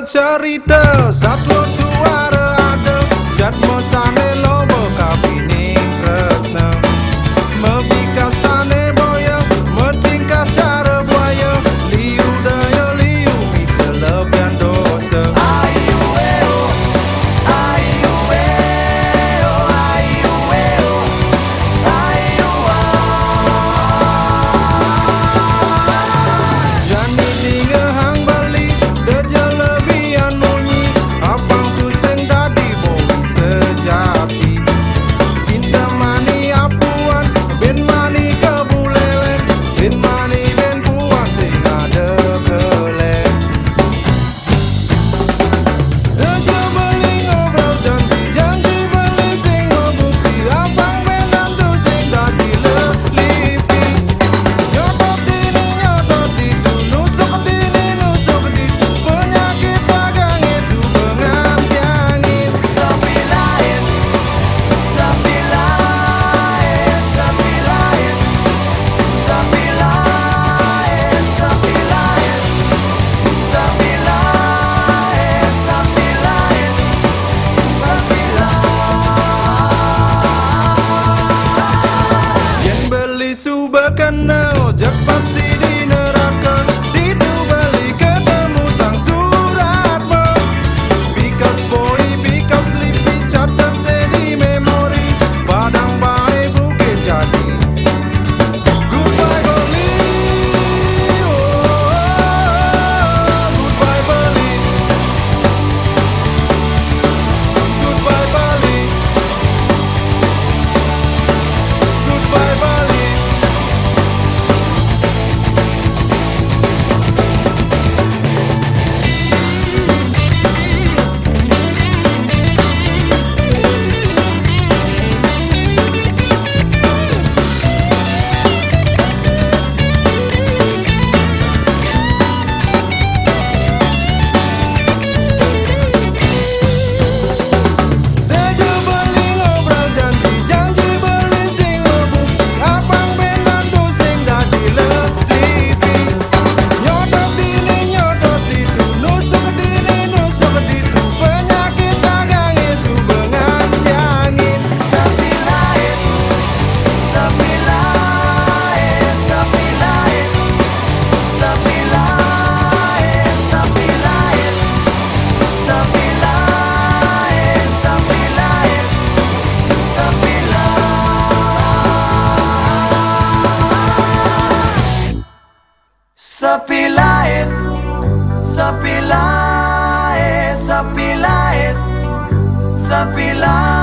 cerita satu tuara ada jadmo sane lobo kabining tresna mebika sane boya metingkah cara buaya liu daya liu mita lebihan dosa ayu eo ayu eo ayu eo ayu jani dinga hang Bali deja lebihan munyi abang tu seng dadi boi sejati indah mani apuan ben mani kebulewen ben mani ben puan sing ada kelek deja beli ngobrol janji beli sing ngebukti abang ben nantu sing dadi lelipi nyotot itu nusuk itu penyakit dagangnya subengan jangit Sepilais Sepilais Sepilais Sepilais Sepilais Sepilais Sepilais Sepilais yang beli subakana ojek pasti di neraka didu beli ketemu sang suratmu bikas boy bikas lipi catat di memori padang baik bukit jadi goodbye Bali goodbye Bali goodbye Bali goodbye Bali deja beli ngobrol janji beli sing ngebukti abang ben nantu sing dadi lelipi nyotot itu nusuk itu penyakit dagangnya subengan jangit Sepilais Sepilais Sepilais Sepilais Sepilais Sepilais Sepilais Sepilais Sepilais Sepilais Sepilais